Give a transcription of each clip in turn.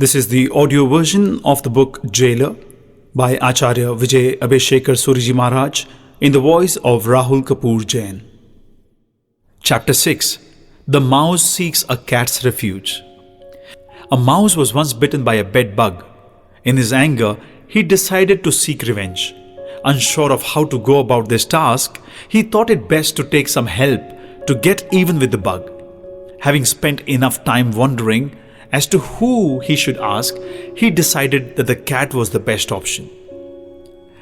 This is the audio version of the book Jailer by Acharya Abhayshekharsuri Ji Maharaj in the voice of Rahul Kapor Jain. Chapter 6. The Mouse Seeks a Cat's Refuge. A mouse was once bitten by a bed bug. In his anger, he decided to seek revenge. Unsure of how to go about this task, he thought it best to take some help to get even with the bug. Having spent enough time wondering as to who he should ask, he decided that the cat was the best option.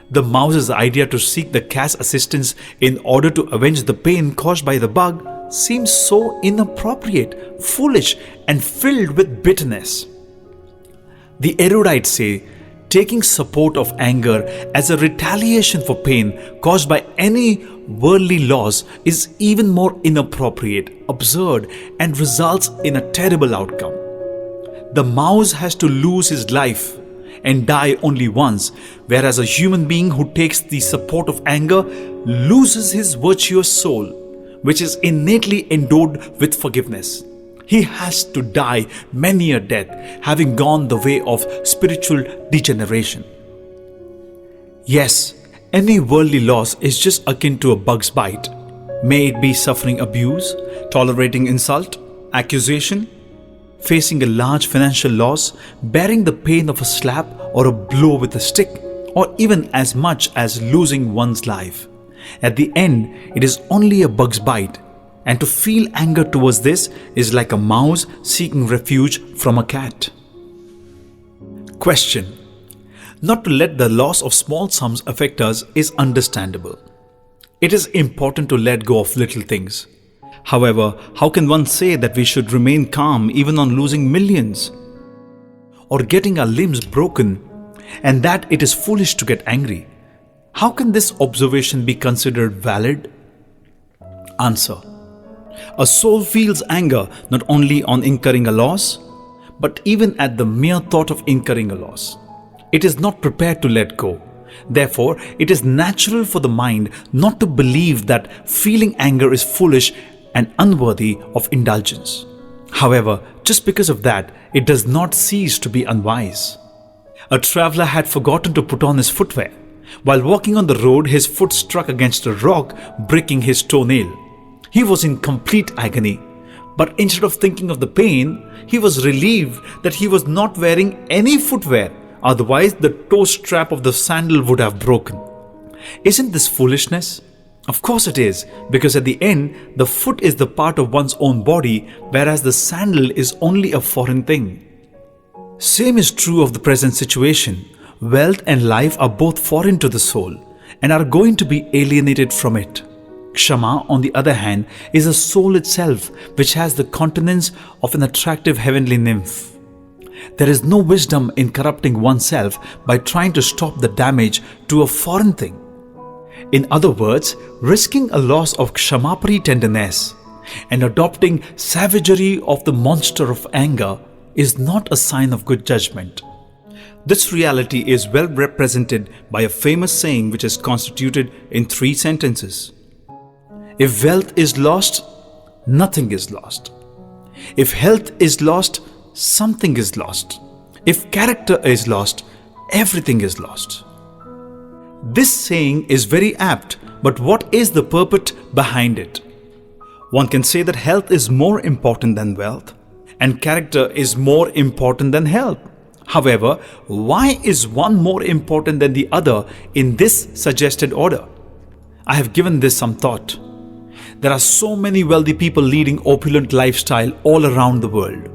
The mouse's idea to seek the cat's assistance in order to avenge the pain caused by the bug seemed so inappropriate, foolish, and filled with bitterness. The erudites say taking support of anger as a retaliation for pain caused by any worldly loss is even more inappropriate, absurd, and results in a terrible outcome. The mouse has to lose his life and die only once, whereas a human being who takes the support of anger loses his virtuous soul, which is innately endowed with forgiveness. He has to die many a death, having gone the way of spiritual degeneration. Yes, any worldly loss is just akin to a bug's bite. May it be suffering abuse, tolerating insult, accusation, facing a large financial loss, bearing the pain of a slap or a blow with a stick, or even as much as losing one's life. At the end, it is only a bug's bite, and to feel anger towards this is like a mouse seeking refuge from a cat. Question. Not to let the loss of small sums affect us is understandable. It is important to let go of little things. However, how can one say that we should remain calm even on losing millions? Or getting our limbs broken, and that it is foolish to get angry? How can this observation be considered valid? Answer. A soul feels anger not only on incurring a loss, but even at the mere thought of incurring a loss. It is not prepared to let go. Therefore, it is natural for the mind not to believe that feeling anger is foolish and unworthy of indulgence. However, just because of that, it does not cease to be unwise. A traveler had forgotten to put on his footwear. While walking on the road, his foot struck against a rock, breaking his toenail. He was in complete agony, but instead of thinking of the pain, he was relieved that he was not wearing any footwear, otherwise the toe strap of the sandal would have broken. Isn't this foolishness? Of course it is, because at the end, the foot is the part of one's own body, whereas the sandal is only a foreign thing. Same is true of the present situation. Wealth and life are both foreign to the soul and are going to be alienated from it. Kshama, on the other hand, is a soul itself, which has the countenance of an attractive heavenly nymph. There is no wisdom in corrupting oneself by trying to stop the damage to a foreign thing. In other words, risking a loss of kshamapari tenderness and adopting savagery of the monster of anger is not a sign of good judgment. This reality is well represented by a famous saying which is constituted in 3 sentences. If wealth is lost, nothing is lost. If health is lost, something is lost. If character is lost, everything is lost. This saying is very apt, but what is the purport behind it? One can say that health is more important than wealth, and character is more important than health. However, why is one more important than the other in this suggested order? I have given this some thought. There are so many wealthy people leading opulent lifestyle all around the world.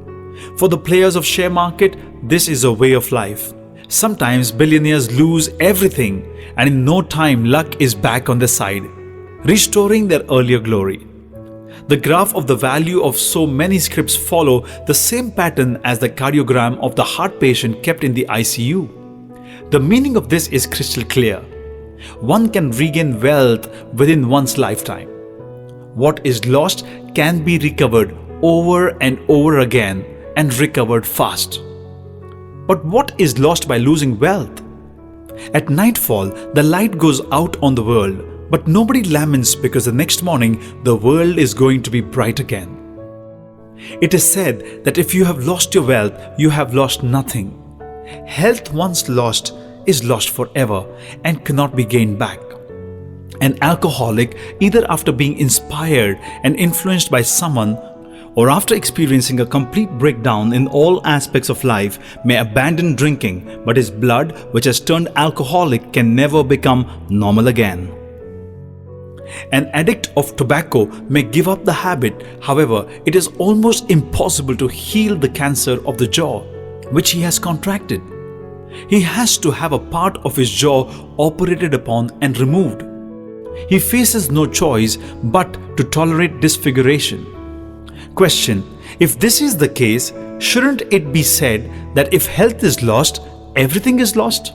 For the players of share market, this is a way of life. Sometimes billionaires lose everything, and in no time luck is back on their side, restoring their earlier glory. The graph of the value of so many scripts follow the same pattern as the cardiogram of the heart patient kept in the ICU. The meaning of this is crystal clear. One can regain wealth within one's lifetime. What is lost can be recovered over and over again and recovered fast. But what is lost by losing wealth? At nightfall, the light goes out on the world, but nobody laments because the next morning the world is going to be bright again. It is said that if you have lost your wealth, you have lost nothing. Health once lost is lost forever and cannot be gained back. An alcoholic, either after being inspired and influenced by someone or after experiencing a complete breakdown in all aspects of life, may abandon drinking, but his blood, which has turned alcoholic, can never become normal again. An addict of tobacco may give up the habit, however, it is almost impossible to heal the cancer of the jaw, which he has contracted. He has to have a part of his jaw operated upon and removed. He faces no choice but to tolerate disfiguration. Question: if this is the case, shouldn't it be said that if health is lost, everything is lost?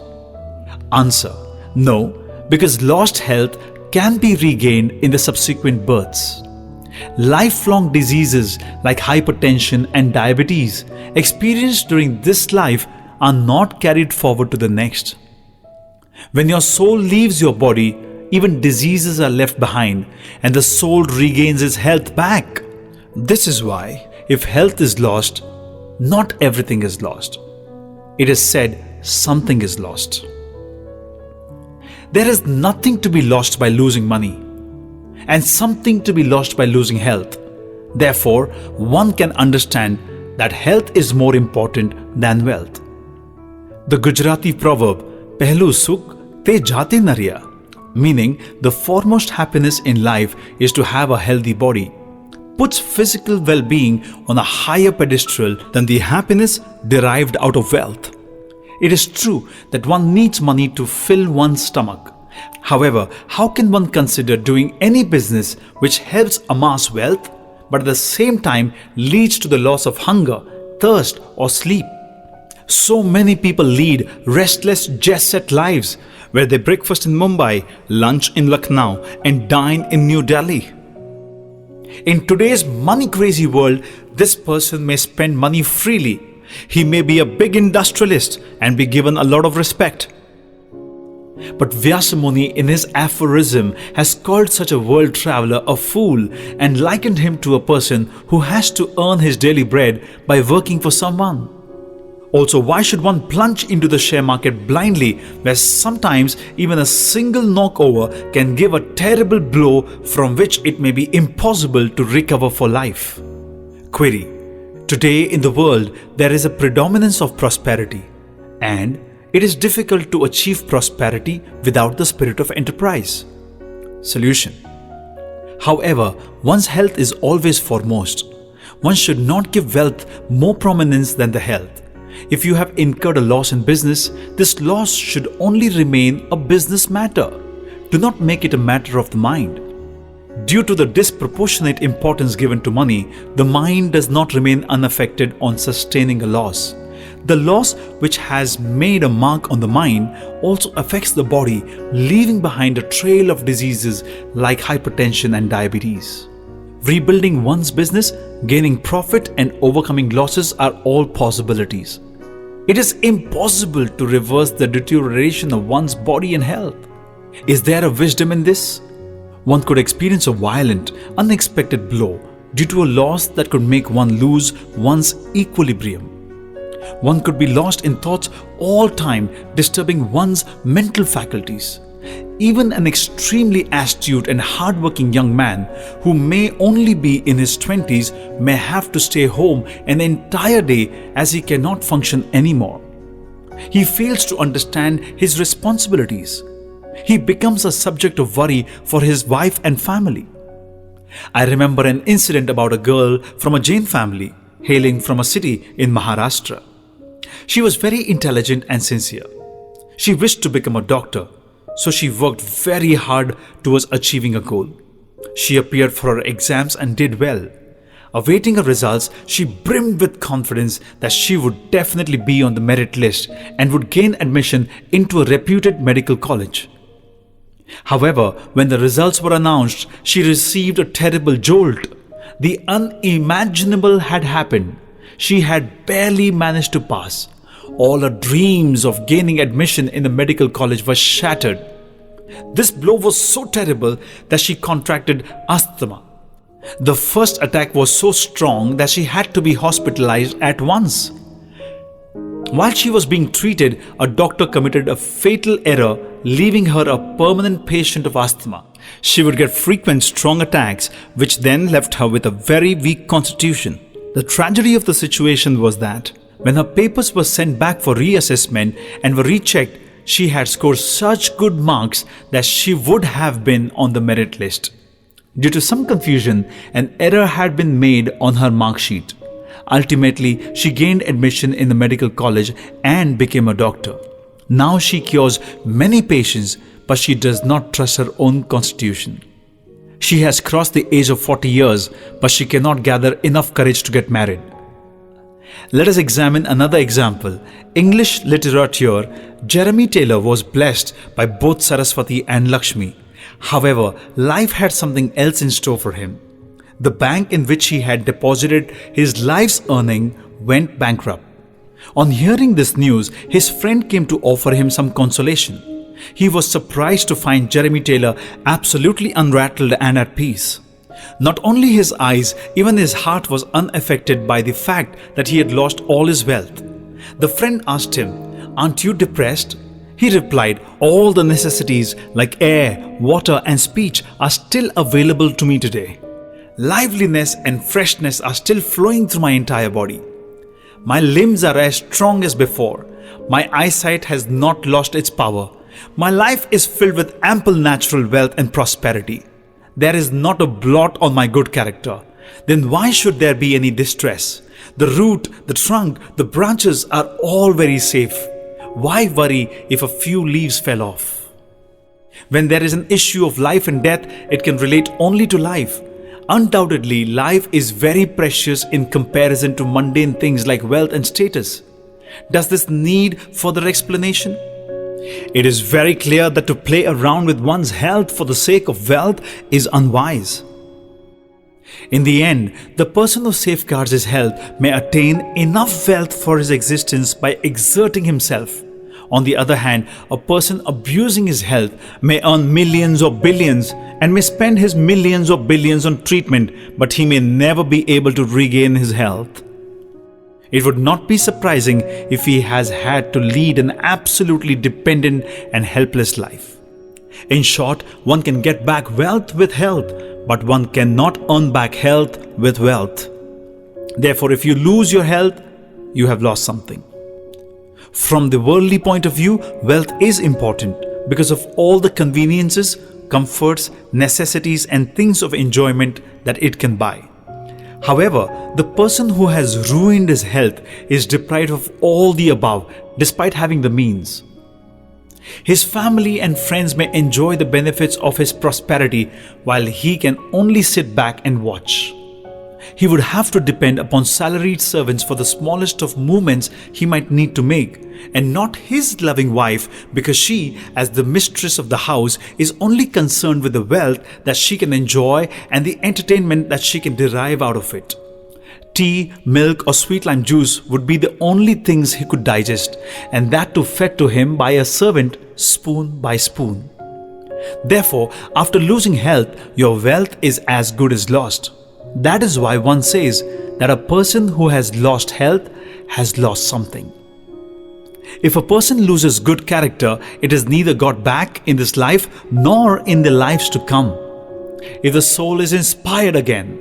Answer: no, because lost health can be regained in the subsequent births. Lifelong diseases like hypertension and diabetes experienced during this life are not carried forward to the next. When your soul leaves your body, even diseases are left behind and the soul regains its health back. This is why, if health is lost, not everything is lost. It is said something is lost. There is nothing to be lost by losing money, and something to be lost by losing health. Therefore, one can understand that health is more important than wealth. The Gujarati proverb, "Pehlu sukh te jate nariya," meaning the foremost happiness in life is to have a healthy body, puts physical well-being on a higher pedestal than the happiness derived out of wealth. It is true that one needs money to fill one's stomach. However, how can one consider doing any business which helps amass wealth, but at the same time leads to the loss of hunger, thirst, or sleep? So many people lead restless, jet-set lives where they breakfast in Mumbai, lunch in Lucknow, and dine in New Delhi. In today's money-crazy world, this person may spend money freely. He may be a big industrialist and be given a lot of respect. But Vyasamuni in his aphorism has called such a world traveler a fool and likened him to a person who has to earn his daily bread by working for someone. Also, why should one plunge into the share market blindly, where sometimes even a single knockover can give a terrible blow from which it may be impossible to recover for life? Query: today in the world there is a predominance of prosperity, and it is difficult to achieve prosperity without the spirit of enterprise. Solution: however, one's health is always foremost. One should not give wealth more prominence than the health. If you have incurred a loss in business, this loss should only remain a business matter. Do not make it a matter of the mind. Due to the disproportionate importance given to money, the mind does not remain unaffected on sustaining a loss. The loss which has made a mark on the mind also affects the body, leaving behind a trail of diseases like hypertension and diabetes. Rebuilding one's business, gaining profit, and overcoming losses are all possibilities. It is impossible to reverse the deterioration of one's body and health. Is there a wisdom in this? One could experience a violent, unexpected blow due to a loss that could make one lose one's equilibrium. One could be lost in thoughts all time, disturbing one's mental faculties. Even an extremely astute and hardworking young man who may only be in his 20s may have to stay home an entire day as he cannot function anymore. He fails to understand his responsibilities. He becomes a subject of worry for his wife and family. I remember an incident about a girl from a Jain family hailing from a city in Maharashtra. She was very intelligent and sincere. She wished to become a doctor, so she worked very hard towards achieving a goal. She appeared for her exams and did well. Awaiting her results, she brimmed with confidence that she would definitely be on the merit list and would gain admission into a reputed medical college. However, when the results were announced, she received a terrible jolt. The unimaginable had happened. She had barely managed to pass. All her dreams of gaining admission in the medical college were shattered. This blow was so terrible that she contracted asthma. The first attack was so strong that she had to be hospitalized at once. While she was being treated, a doctor committed a fatal error, leaving her a permanent patient of asthma. She would get frequent strong attacks, which then left her with a very weak constitution. The tragedy of the situation was that when her papers were sent back for reassessment and were rechecked, she had scored such good marks that she would have been on the merit list. Due to some confusion, an error had been made on her mark sheet. Ultimately, she gained admission in the medical college and became a doctor. Now she cures many patients, but she does not trust her own constitution. She has crossed the age of 40 years, but she cannot gather enough courage to get married. Let us examine another example. English literature, Jeremy Taylor was blessed by both Saraswati and Lakshmi. However, life had something else in store for him. The bank in which he had deposited his life's earning went bankrupt. On hearing this news, his friend came to offer him some consolation. He was surprised to find Jeremy Taylor absolutely unrattled and at peace. Not only his eyes, even his heart was unaffected by the fact that he had lost all his wealth. The friend asked him, "Aren't you depressed?" He replied, "All the necessities like air, water and speech are still available to me today. Liveliness and freshness are still flowing through my entire body. My limbs are as strong as before. My eyesight has not lost its power. My life is filled with ample natural wealth and prosperity. There is not a blot on my good character. Then why should there be any distress? The root, the trunk, the branches are all very safe. Why worry if a few leaves fell off?" When there is an issue of life and death, it can relate only to life. Undoubtedly, life is very precious in comparison to mundane things like wealth and status. Does this need further explanation? It is very clear that to play around with one's health for the sake of wealth is unwise. In the end, the person who safeguards his health may attain enough wealth for his existence by exerting himself. On the other hand, a person abusing his health may earn millions or billions and may spend his millions or billions on treatment, but he may never be able to regain his health. It would not be surprising if he has had to lead an absolutely dependent and helpless life. In short, one can get back wealth with health, but one cannot earn back health with wealth. Therefore, if you lose your health, you have lost something. From the worldly point of view, wealth is important because of all the conveniences, comforts, necessities and things of enjoyment that it can buy. However, the person who has ruined his health is deprived of all the above despite having the means. His family and friends may enjoy the benefits of his prosperity while he can only sit back and watch. He would have to depend upon salaried servants for the smallest of movements he might need to make, and not his loving wife, because she, as the mistress of the house, is only concerned with the wealth that she can enjoy and the entertainment that she can derive out of it. Tea, milk or sweet lime juice would be the only things he could digest, and that too fed to him by a servant spoon by spoon. Therefore, after losing health, your wealth is as good as lost. That is why one says that a person who has lost health has lost something. If a person loses good character, it is neither got back in this life nor in the lives to come. If the soul is inspired again,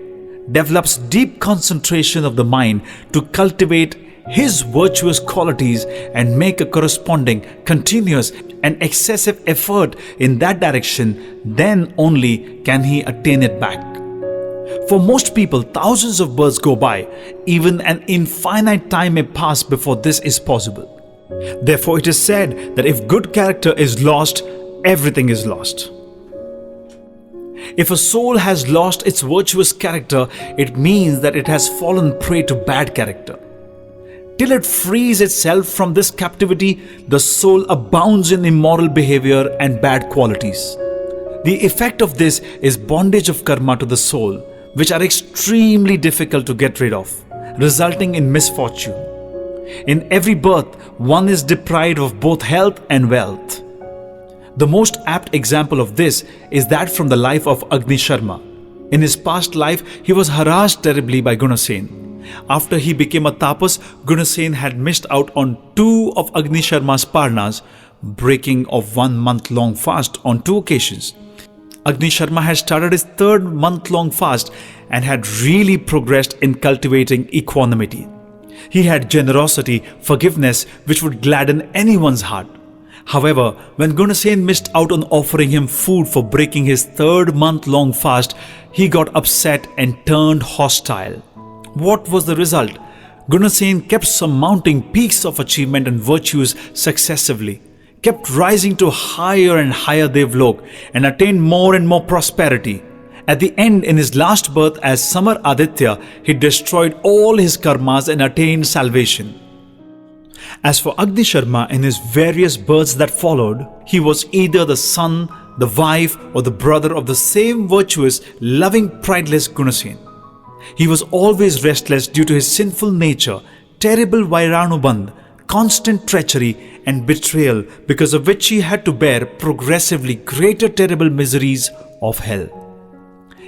develops deep concentration of the mind to cultivate his virtuous qualities and make a corresponding, continuous and excessive effort in that direction, then only can he attain it back. For most people, thousands of births go by. Even an infinite time may pass before this is possible. Therefore, it is said that if good character is lost, everything is lost. If a soul has lost its virtuous character, it means that it has fallen prey to bad character. Till it frees itself from this captivity, the soul abounds in immoral behavior and bad qualities. The effect of this is bondage of karma to the soul, which are extremely difficult to get rid of, resulting in misfortune. In every birth, one is deprived of both health and wealth. The most apt example of this is that from the life of Agni Sharma. In his past life, he was harassed terribly by Gunasen. After he became a tapas, Gunasen had missed out on 2 of Agni Sharma's parnas, breaking of 1 month-long fast on 2 occasions. Agni Sharma had started his 3rd month-long fast and had really progressed in cultivating equanimity. He had generosity, forgiveness, which would gladden anyone's heart. However, when Gunasen missed out on offering him food for breaking his 3rd month-long fast, he got upset and turned hostile. What was the result? Gunasen kept surmounting peaks of achievement and virtues successively, kept rising to higher and higher devlok, and attained more and more prosperity. At the end, in his last birth as Samar Aditya, he destroyed all his karmas and attained salvation. As for Agni Sharma, in his various births that followed, he was either the son, the wife, or the brother of the same virtuous, loving, prideless Gunasen. He was always restless due to his sinful nature, terrible Vairanubandh, constant treachery and betrayal, because of which he had to bear progressively greater terrible miseries of hell.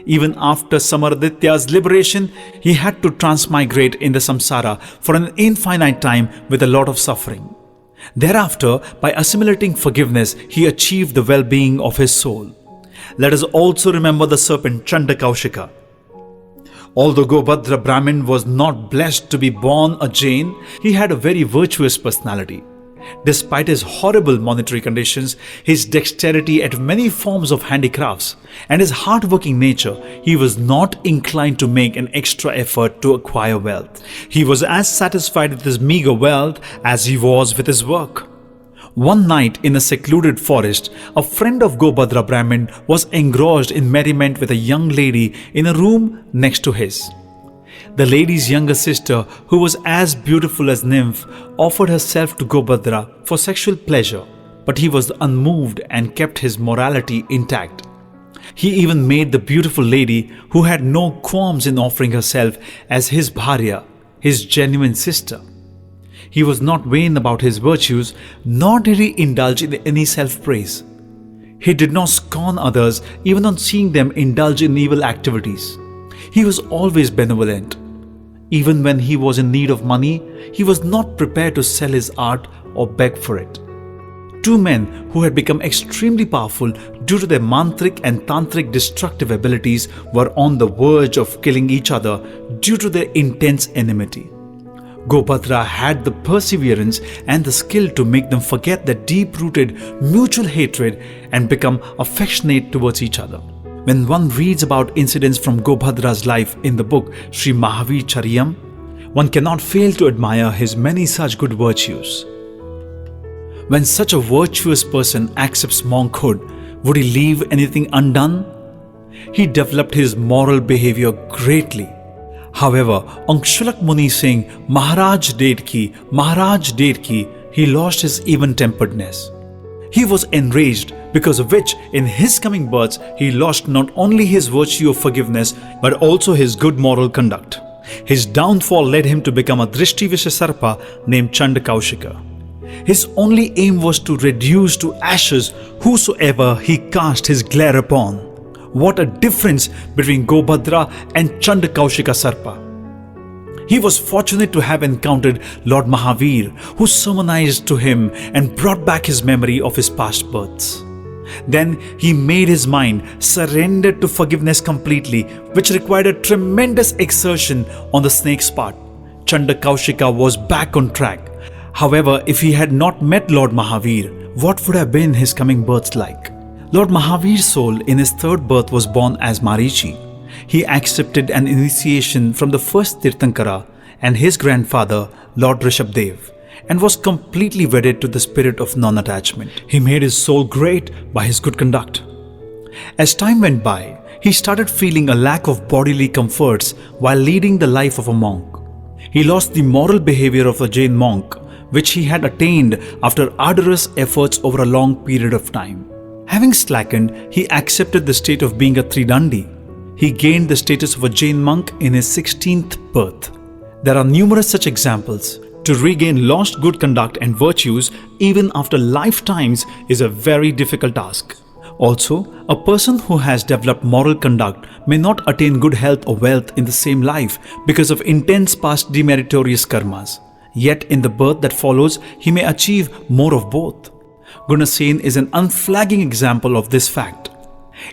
Even after Samaraditya's liberation, he had to transmigrate in the samsara for an infinite time with a lot of suffering. Thereafter, by assimilating forgiveness, he achieved the well-being of his soul. Let us also remember the serpent Chandakaushika. Although Gobhadra Brahmin was not blessed to be born a Jain, he had a very virtuous personality. Despite his horrible monetary conditions, his dexterity at many forms of handicrafts, and his hard-working nature, he was not inclined to make an extra effort to acquire wealth. He was as satisfied with his meager wealth as he was with his work. One night in a secluded forest, a friend of Gobhadra Brahmin was engrossed in merriment with a young lady in a room next to his. The lady's younger sister, who was as beautiful as nymph, offered herself to Gobhadra for sexual pleasure, but he was unmoved and kept his morality intact. He even made the beautiful lady, who had no qualms in offering herself as his bharya, his genuine sister. He was not vain about his virtues, nor did he indulge in any self-praise. He did not scorn others even on seeing them indulge in evil activities. He was always benevolent. Even when he was in need of money, he was not prepared to sell his art or beg for it. 2 men who had become extremely powerful due to their mantric and tantric destructive abilities were on the verge of killing each other due to their intense enmity. Gobhadra had the perseverance and the skill to make them forget their deep-rooted mutual hatred and become affectionate towards each other. When one reads about incidents from Gobhadra's life in the book Sri Mahavir Charyam, one cannot fail to admire his many such good virtues. When such a virtuous person accepts monkhood, would he leave anything undone? He developed his moral behavior greatly. However, on Shulak Muni saying, Maharaj did ki, he lost his even-temperedness. He was enraged, because of which, in his coming births, he lost not only his virtue of forgiveness, but also his good moral conduct. His downfall led him to become a Drishtivisha Sarpa named Chandakaushika. His only aim was to reduce to ashes whosoever he cast his glare upon. What a difference between Gobhadra and Chandakaushika Sarpa! He was fortunate to have encountered Lord Mahavir, who sermonized to him and brought back his memory of his past births. Then he made his mind, surrendered to forgiveness completely, which required a tremendous exertion on the snake's part. Chandakaushika was back on track. However, if he had not met Lord Mahavir, what would have been his coming births like? Lord Mahavir's soul in his 3rd birth was born as Marichi. He accepted an initiation from the first Tirthankara and his grandfather, Lord Rishabdev, and was completely wedded to the spirit of non-attachment. He made his soul great by his good conduct. As time went by, he started feeling a lack of bodily comforts while leading the life of a monk. He lost the moral behavior of a Jain monk, which he had attained after arduous efforts over a long period of time. Having slackened, he accepted the state of being a Tridandi. He gained the status of a Jain monk in his 16th birth. There are numerous such examples. To regain lost good conduct and virtues even after lifetimes is a very difficult task. Also, a person who has developed moral conduct may not attain good health or wealth in the same life because of intense past demeritorious karmas. Yet in the birth that follows, he may achieve more of both. Gunasen is an unflagging example of this fact.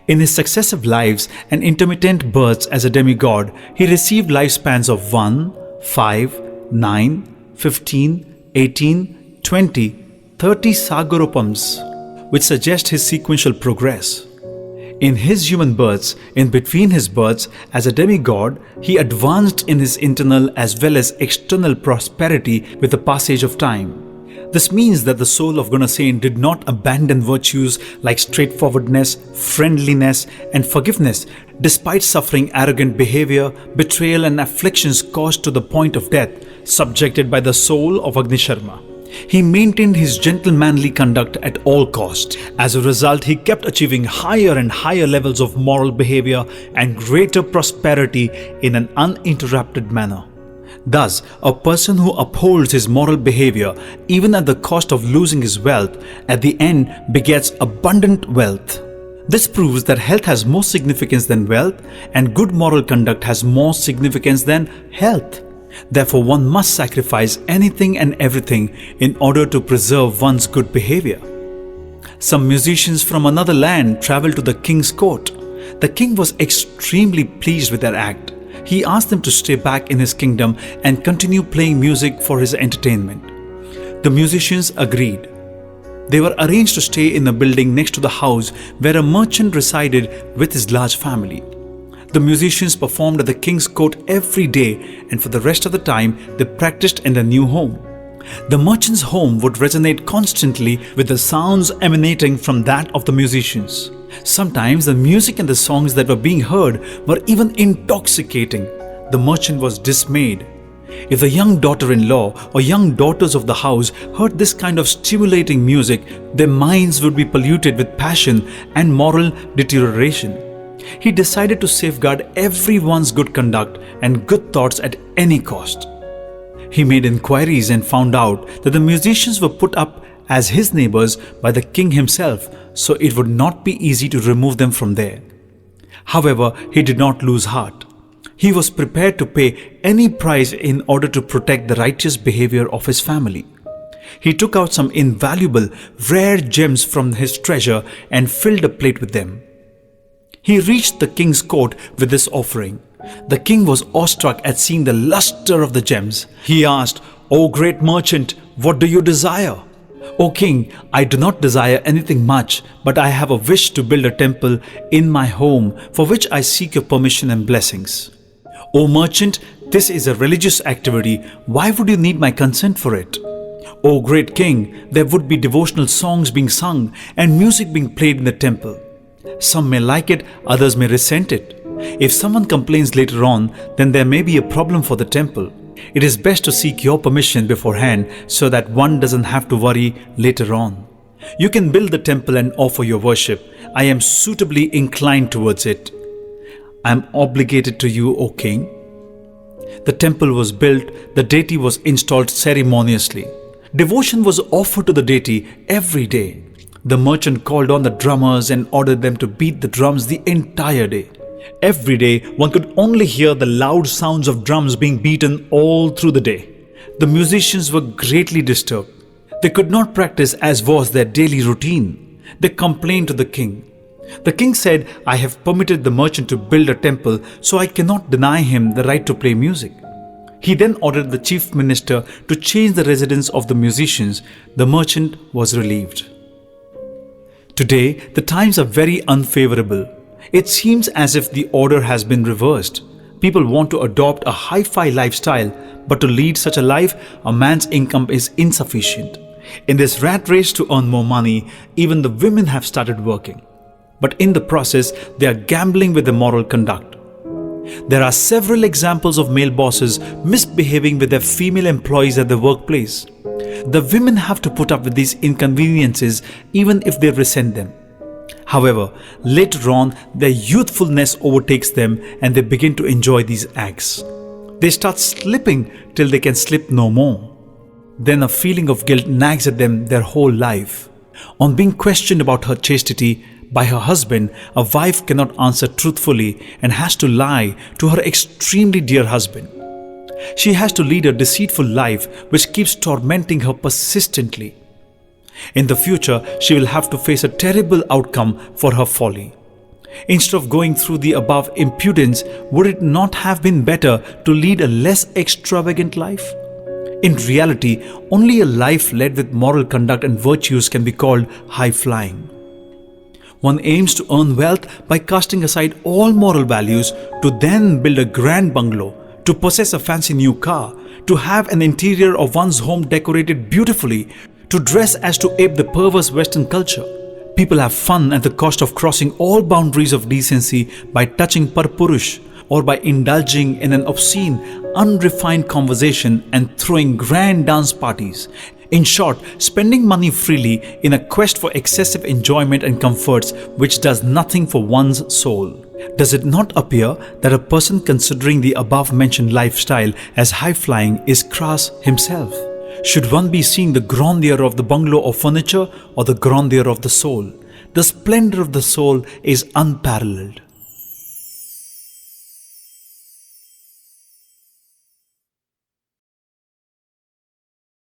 In his successive lives and intermittent births as a demigod, he received lifespans of 1, 5, 9, 15, 18, 20, 30 Sagurupams, which suggest his sequential progress. In his human births, in between his births as a demigod, he advanced in his internal as well as external prosperity with the passage of time. This means that the soul of Gunasen did not abandon virtues like straightforwardness, friendliness, and forgiveness, despite suffering arrogant behavior, betrayal, and afflictions caused to the point of death, subjected by the soul of Agnisharma. He maintained his gentlemanly conduct at all costs. As a result, he kept achieving higher and higher levels of moral behavior and greater prosperity in an uninterrupted manner. Thus, a person who upholds his moral behavior, even at the cost of losing his wealth, at the end begets abundant wealth. This proves that health has more significance than wealth, and good moral conduct has more significance than health. Therefore, one must sacrifice anything and everything in order to preserve one's good behavior. Some musicians from another land traveled to the king's court. The king was extremely pleased with their act. He asked them to stay back in his kingdom and continue playing music for his entertainment. The musicians agreed. They were arranged to stay in a building next to the house where a merchant resided with his large family. The musicians performed at the king's court every day, and for the rest of the time they practiced in their new home. The merchant's home would resonate constantly with the sounds emanating from that of the musicians. Sometimes the music and the songs that were being heard were even intoxicating. The merchant was dismayed. If the young daughter-in-law or young daughters of the house heard this kind of stimulating music, their minds would be polluted with passion and moral deterioration. He decided to safeguard everyone's good conduct and good thoughts at any cost. He made inquiries and found out that the musicians were put up as his neighbors by the king himself, so it would not be easy to remove them from there. However, he did not lose heart. He was prepared to pay any price in order to protect the righteous behavior of his family. He took out some invaluable, rare gems from his treasure and filled a plate with them. He reached the king's court with this offering. The king was awestruck at seeing the luster of the gems. He asked, "O great merchant, what do you desire?" "O king, I do not desire anything much, but I have a wish to build a temple in my home, for which I seek your permission and blessings." "O merchant, this is a religious activity. Why would you need my consent for it?" "O great king, there would be devotional songs being sung and music being played in the temple. Some may like it, others may resent it. If someone complains later on, then there may be a problem for the temple. It is best to seek your permission beforehand so that one doesn't have to worry later on. You can build the temple and offer your worship. I am suitably inclined towards it. I am obligated to you, O king." The temple was built, the deity was installed ceremoniously. Devotion was offered to the deity every day. The merchant called on the drummers and ordered them to beat the drums the entire day. Every day, one could only hear the loud sounds of drums being beaten all through the day. The musicians were greatly disturbed. They could not practice as was their daily routine. They complained to the king. The king said, "I have permitted the merchant to build a temple, so I cannot deny him the right to play music." He then ordered the chief minister to change the residence of the musicians. The merchant was relieved. Today, the times are very unfavorable. It seems as if the order has been reversed. People want to adopt a hi-fi lifestyle, but to lead such a life, a man's income is insufficient. In this rat race to earn more money, even the women have started working. But in the process, they are gambling with their moral conduct. There are several examples of male bosses misbehaving with their female employees at the workplace. The women have to put up with these inconveniences even if they resent them. However, later on, their youthfulness overtakes them and they begin to enjoy these acts. They start slipping till they can slip no more. Then a feeling of guilt nags at them their whole life. On being questioned about her chastity, by her husband, a wife cannot answer truthfully and has to lie to her extremely dear husband. She has to lead a deceitful life which keeps tormenting her persistently. In the future, she will have to face a terrible outcome for her folly. Instead of going through the above impudence, would it not have been better to lead a less extravagant life? In reality, only a life led with moral conduct and virtues can be called high-flying. One aims to earn wealth by casting aside all moral values to then build a grand bungalow, to possess a fancy new car, to have an interior of one's home decorated beautifully, to dress as to ape the perverse Western culture. People have fun at the cost of crossing all boundaries of decency by touching parpurush or by indulging in an obscene, unrefined conversation and throwing grand dance parties. In short, spending money freely in a quest for excessive enjoyment and comforts which does nothing for one's soul. Does it not appear that a person considering the above-mentioned lifestyle as high-flying is crass himself? Should one be seeing the grandeur of the bungalow or furniture or the grandeur of the soul? The splendor of the soul is unparalleled.